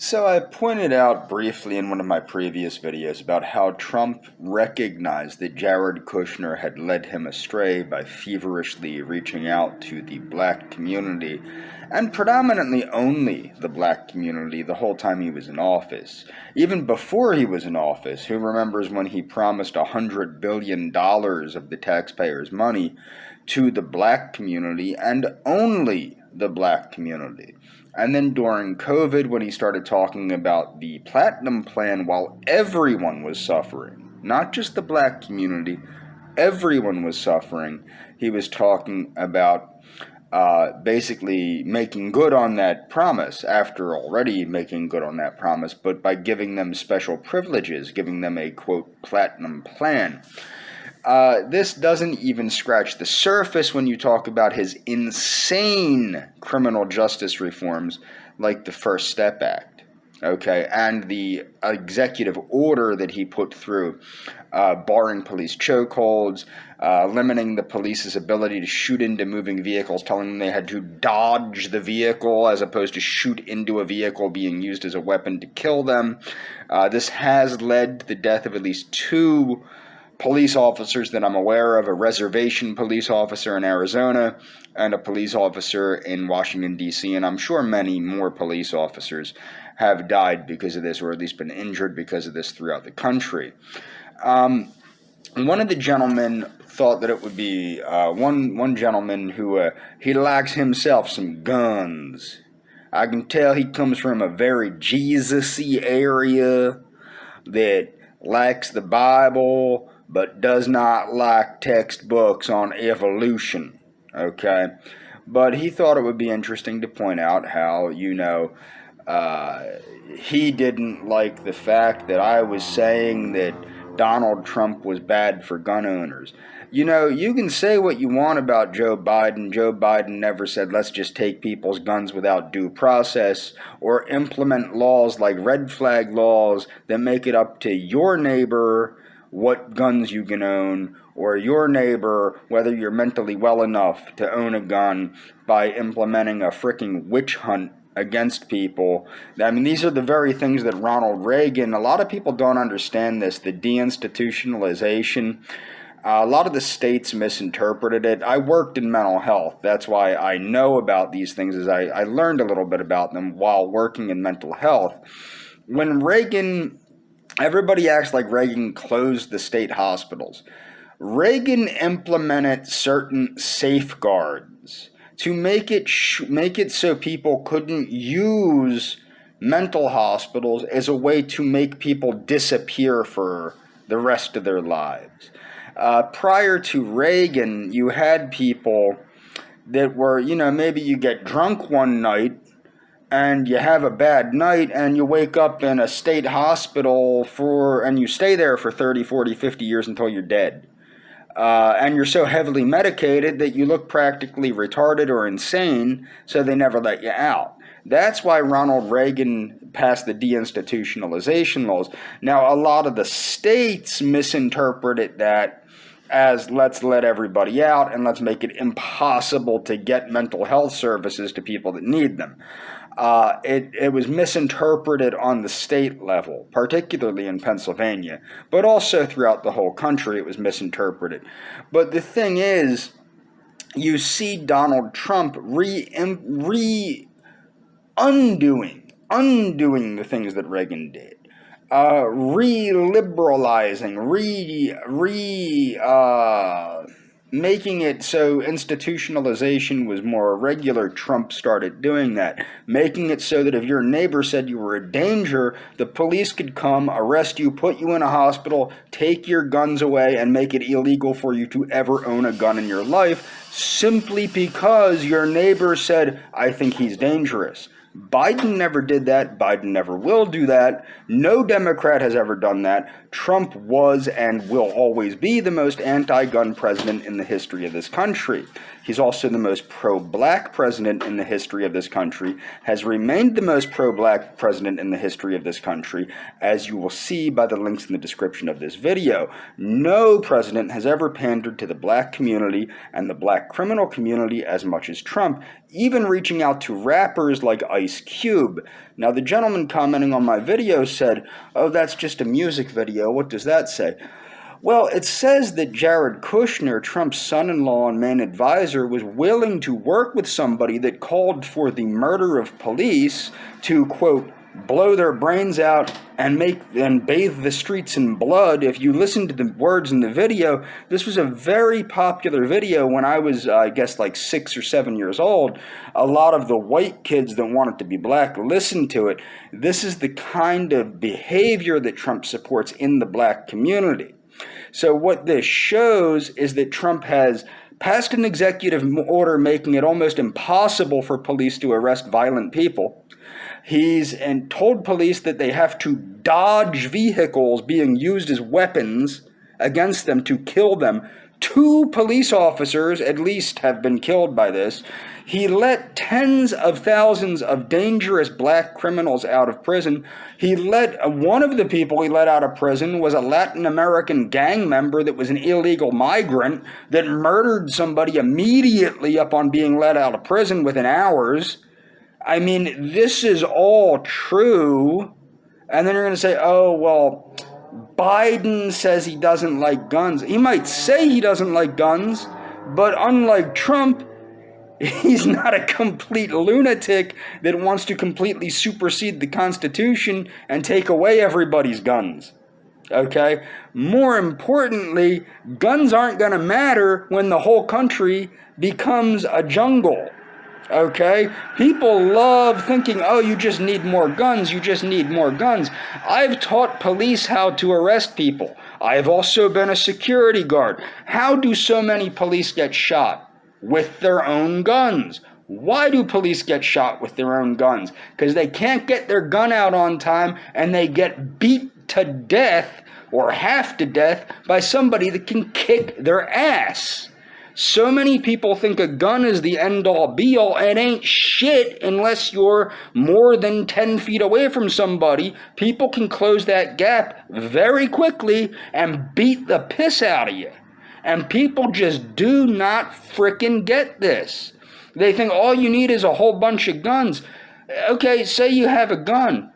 So I pointed out briefly in one of my previous videos about how Trump recognized that Jared Kushner had led him astray by feverishly reaching out to the black community, and predominantly only the black community, the whole time he was in office. Even before he was in office, who remembers when he promised $100 billion of the taxpayers' money to the black community and only the black community? And then during COVID, when he started talking about the Platinum Plan while everyone was suffering, not just the black community, everyone was suffering, he was talking about basically making good on that promise after already making good on that promise, but by giving them special privileges, giving them a, quote, Platinum Plan. This doesn't even scratch the surface when you talk about his insane criminal justice reforms like the First Step Act, okay, and the executive order that he put through, barring police chokeholds, limiting the police's ability to shoot into moving vehicles, telling them they had to dodge the vehicle as opposed to shoot into a vehicle being used as a weapon to kill them. This has led to the death of at least two police officers that I'm aware of, a reservation police officer in Arizona and a police officer in Washington, D.C., and I'm sure many more police officers have died because of this, or at least been injured because of this throughout the country. One of the gentlemen thought that it would be, one gentleman who, he lacks himself some guns. I can tell he comes from a very Jesus-y area that lacks the Bible, but does not like textbooks on evolution, okay? But he thought it would be interesting to point out how, he didn't like the fact that I was saying that Donald Trump was bad for gun owners. You can say what you want about Joe Biden. Joe Biden never said, let's just take people's guns without due process, or implement laws like red flag laws that make it up to your neighbor what guns you can own, or your neighbor whether you're mentally well enough to own a gun, by implementing a fricking witch hunt against people. I mean, these are the very things that Ronald Reagan, a lot of people don't understand this, the deinstitutionalization. A lot of the states misinterpreted it. I worked in mental health. That's why I know about these things, as I learned a little bit about them while working in mental health. When Reagan, everybody acts like Reagan closed the state hospitals. Reagan implemented certain safeguards to make it so people couldn't use mental hospitals as a way to make people disappear for the rest of their lives. Prior to Reagan, you had people that were, maybe you get drunk one night and you have a bad night and you wake up in a state hospital and you stay there for 30, 40, 50 years until you're dead. And you're so heavily medicated that you look practically retarded or insane, so they never let you out. That's why Ronald Reagan passed the deinstitutionalization laws. Now, a lot of the states misinterpreted that as let's let everybody out and let's make it impossible to get mental health services to people that need them. It was misinterpreted on the state level, particularly in Pennsylvania, but also throughout the whole country it was misinterpreted. But the thing is, you see Donald Trump undoing the things that Reagan did. Re-liberalizing, making it so institutionalization was more regular. Trump started doing that, making it so that if your neighbor said you were a danger, the police could come, arrest you, put you in a hospital, take your guns away, and make it illegal for you to ever own a gun in your life, simply because your neighbor said, I think he's dangerous. Biden never did that. Biden never will do that. No Democrat has ever done that. Trump was and will always be the most anti-gun president in the history of this country. He's also the most pro-black president in the history of this country, has remained the most pro-black president in the history of this country, as you will see by the links in the description of this video. No president has ever pandered to the black community and the black criminal community as much as Trump, even reaching out to rappers like Ice Cube. Now, the gentleman commenting on my video said, "Oh, that's just a music video. What does that say?" Well, it says that Jared Kushner, Trump's son-in-law and main advisor, was willing to work with somebody that called for the murder of police to, quote, blow their brains out and bathe the streets in blood. If you listen to the words in the video, this was a very popular video when I was, I guess, like 6 or 7 years old. A lot of the white kids that wanted to be black listened to it. This is the kind of behavior that Trump supports in the black community. So what this shows is that Trump has passed an executive order making it almost impossible for police to arrest violent people. He's told police that they have to dodge vehicles being used as weapons against them to kill them. 2 police officers, at least, have been killed by this. He let tens of thousands of dangerous black criminals out of prison. One of the people he let out of prison was a Latin American gang member that was an illegal migrant that murdered somebody immediately upon being let out of prison within hours. I mean, this is all true. And then you're going to say, oh, well, Biden says he doesn't like guns. He might say he doesn't like guns, but unlike Trump, he's not a complete lunatic that wants to completely supersede the Constitution and take away everybody's guns. Okay? More importantly, guns aren't going to matter when the whole country becomes a jungle. Okay? People love thinking, oh, you just need more guns, you just need more guns. I've taught police how to arrest people. I've also been a security guard. How do so many police get shot? With their own guns. Why do police get shot with their own guns? Because they can't get their gun out on time and they get beat to death or half to death by somebody that can kick their ass. So many people think a gun is the end-all be-all. It ain't shit unless you're more than 10 feet away from somebody. People can close that gap very quickly and beat the piss out of you. And people just do not frickin' get this. They think all you need is a whole bunch of guns. Okay, say you have a gun.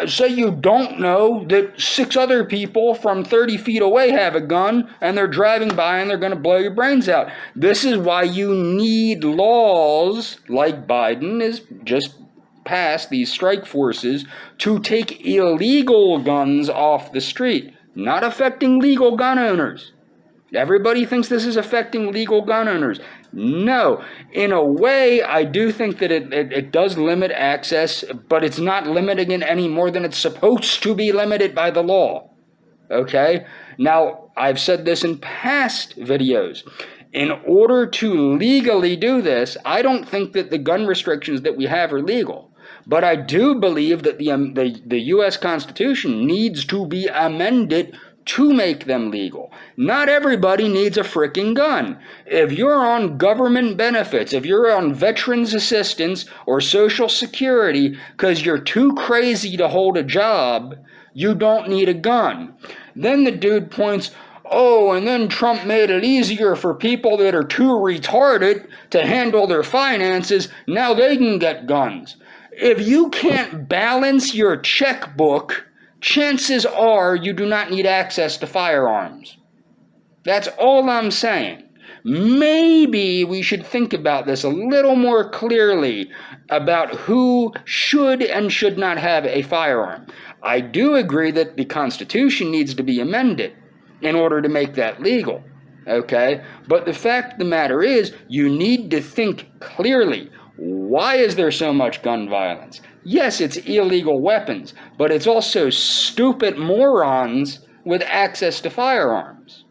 Say you don't know that 6 other people from 30 feet away have a gun and they're driving by and they're going to blow your brains out. This is why you need laws like Biden has just passed, these strike forces, to take illegal guns off the street, not affecting legal gun owners. Everybody thinks this is affecting legal gun owners. No. In a way, I do think that it does limit access, but it's not limiting it any more than it's supposed to be limited by the law. Okay? Now, I've said this in past videos. In order to legally do this, I don't think that the gun restrictions that we have are legal. But I do believe that the U.S. Constitution needs to be amended to make them legal. Not everybody needs a frickin' gun. If you're on government benefits, if you're on veterans assistance or Social Security because you're too crazy to hold a job, you don't need a gun. Then the dude points, oh, and then Trump made it easier for people that are too retarded to handle their finances. Now they can get guns. If you can't balance your checkbook, chances are you do not need access to firearms. That's all I'm saying. Maybe we should think about this a little more clearly about who should and should not have a firearm. I do agree that the Constitution needs to be amended in order to make that legal. Okay? But the fact of the matter is, you need to think clearly. Why is there so much gun violence? Yes, it's illegal weapons, but it's also stupid morons with access to firearms.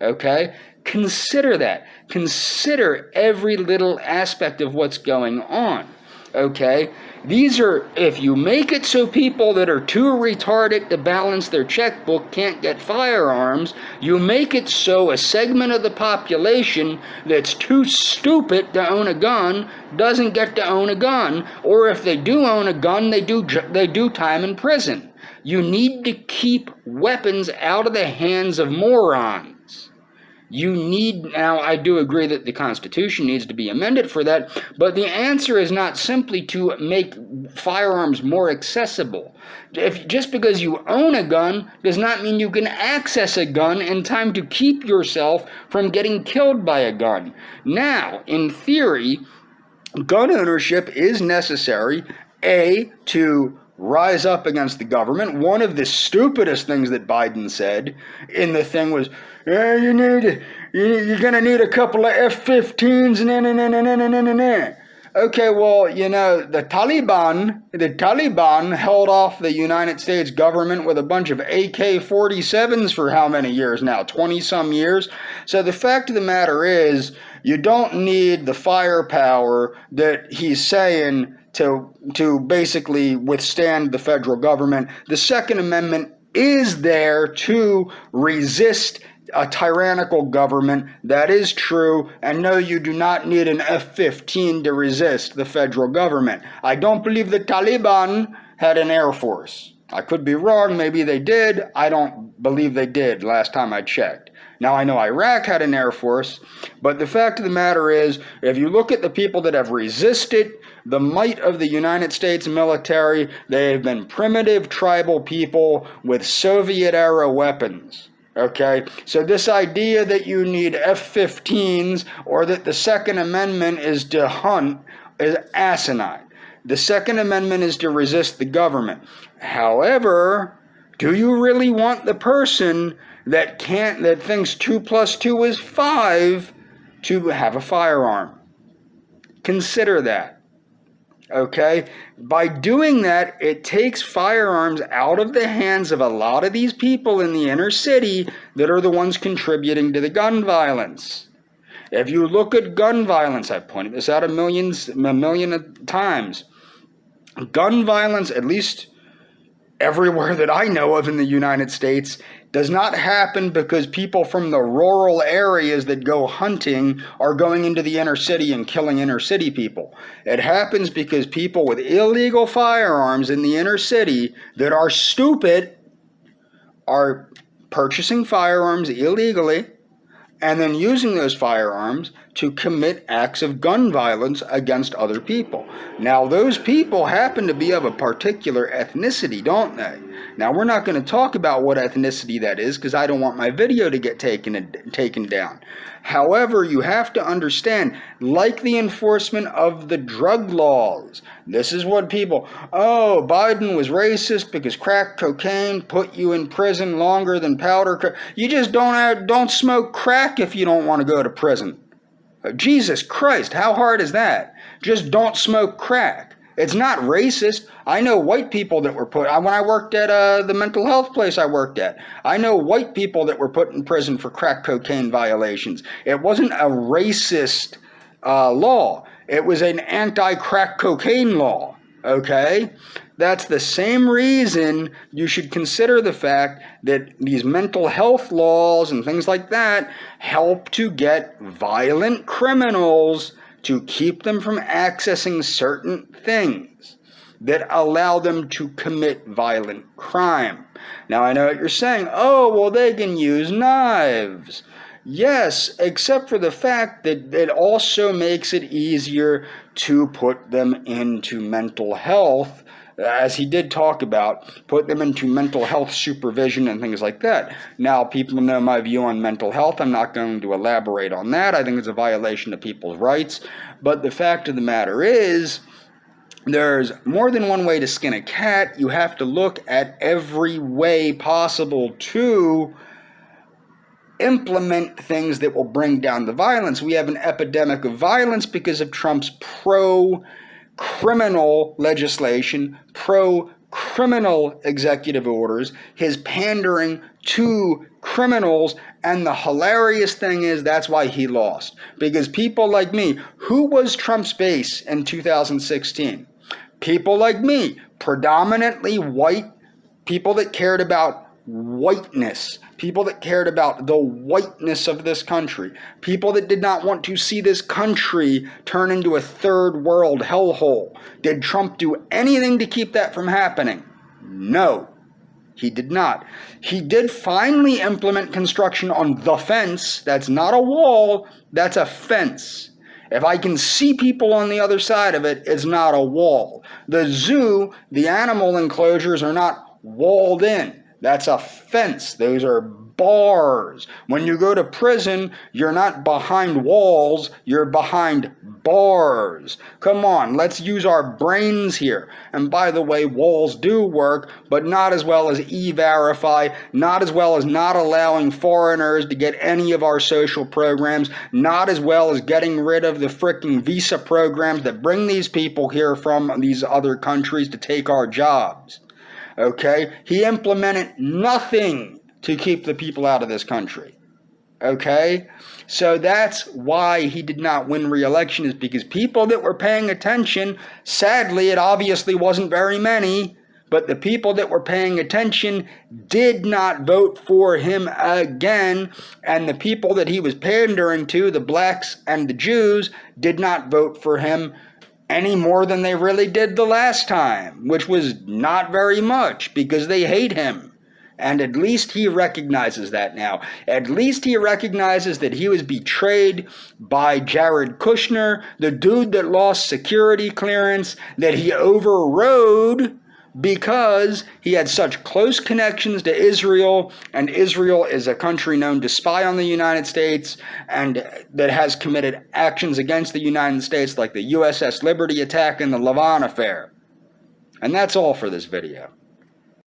Okay? Consider that. Consider every little aspect of what's going on. Okay? These are, if you make it so people that are too retarded to balance their checkbook can't get firearms, you make it so a segment of the population that's too stupid to own a gun doesn't get to own a gun, or if they do own a gun, they do time in prison. You need to keep weapons out of the hands of morons. Now I do agree that the Constitution needs to be amended for that, but the answer is not simply to make firearms more accessible. Just because you own a gun does not mean you can access a gun in time to keep yourself from getting killed by a gun. Now, in theory, gun ownership is necessary, to rise up against the government. One of the stupidest things that Biden said in the thing was, you're going to need a couple of F-15s, Okay, well, the Taliban held off the United States government with a bunch of AK-47s for how many years now? 20-some years? So the fact of the matter is, you don't need the firepower that he's saying to basically withstand the federal government. The Second Amendment is there to resist a tyrannical government. That is true. And no, you do not need an F-15 to resist the federal government. I don't believe the Taliban had an air force. I could be wrong. Maybe they did. I don't believe they did last time I checked. Now, I know Iraq had an air force, but the fact of the matter is, if you look at the people that have resisted the might of the United States military, they have been primitive tribal people with Soviet-era weapons. Okay, so this idea that you need F-15s or that the Second Amendment is to hunt is asinine. The Second Amendment is to resist the government. However, do you really want the person that thinks 2 + 2 is 5 to have a firearm? Consider that. Okay? By doing that, it takes firearms out of the hands of a lot of these people in the inner city that are the ones contributing to the gun violence. If you look at gun violence, I've pointed this out a million times. Gun violence, at least everywhere that I know of in the United States, does not happen because people from the rural areas that go hunting are going into the inner city and killing inner city people. It happens because people with illegal firearms in the inner city that are stupid are purchasing firearms illegally and then using those firearms to commit acts of gun violence against other people. Now, those people happen to be of a particular ethnicity, don't they? Now, we're not going to talk about what ethnicity that is because I don't want my video to get taken down. However, you have to understand, like the enforcement of the drug laws, this is what people, Biden was racist because crack cocaine put you in prison longer than powder. You just don't smoke crack if you don't want to go to prison. Jesus Christ, how hard is that? Just don't smoke crack. It's not racist. I know white people that were when I worked at the mental health place I worked at, I know white people that were put in prison for crack cocaine violations. It wasn't a racist law. It was an anti-crack cocaine law, okay? That's the same reason you should consider the fact that these mental health laws and things like that help to get violent criminals to keep them from accessing certain things that allow them to commit violent crime. Now, I know what you're saying. They can use knives. Yes, except for the fact that it also makes it easier to put them into mental health, as he did talk about, put them into mental health supervision and things like that. Now, people know my view on mental health. I'm not going to elaborate on that. I think it's a violation of people's rights. But the fact of the matter is, there's more than one way to skin a cat. You have to look at every way possible to implement things that will bring down the violence. We have an epidemic of violence because of Trump's pro-criminal legislation, pro-criminal executive orders, his pandering to criminals, and the hilarious thing is that's why he lost. Because people like me, who was Trump's base in 2016? People like me, predominantly white, people that cared about whiteness, people that cared about the whiteness of this country, people that did not want to see this country turn into a third world hellhole. Did Trump do anything to keep that from happening? No, he did not. He did finally implement construction on the fence. That's not a wall, that's a fence. If I can see people on the other side of it, it's not a wall. The zoo, the animal enclosures are not walled in. That's a fence. Those are bars. When you go to prison, you're not behind walls, you're behind bars. Come on, let's use our brains here. And by the way, walls do work, but not as well as E-Verify, not as well as not allowing foreigners to get any of our social programs, not as well as getting rid of the frickin' visa programs that bring these people here from these other countries to take our jobs. Okay? He implemented nothing to keep the people out of this country. Okay? So that's why he did not win re-election, is because people that were paying attention, sadly, it obviously wasn't very many, but the people that were paying attention did not vote for him again, and the people that he was pandering to, the blacks and the Jews, did not vote for him any more than they really did the last time, which was not very much, because they hate him. And at least he recognizes that now. At least he recognizes that he was betrayed by Jared Kushner, the dude that lost security clearance, that he overrode because he had such close connections to Israel, and Israel is a country known to spy on the United States and that has committed actions against the United States like the USS Liberty attack and the Lavon affair. And that's all for this video.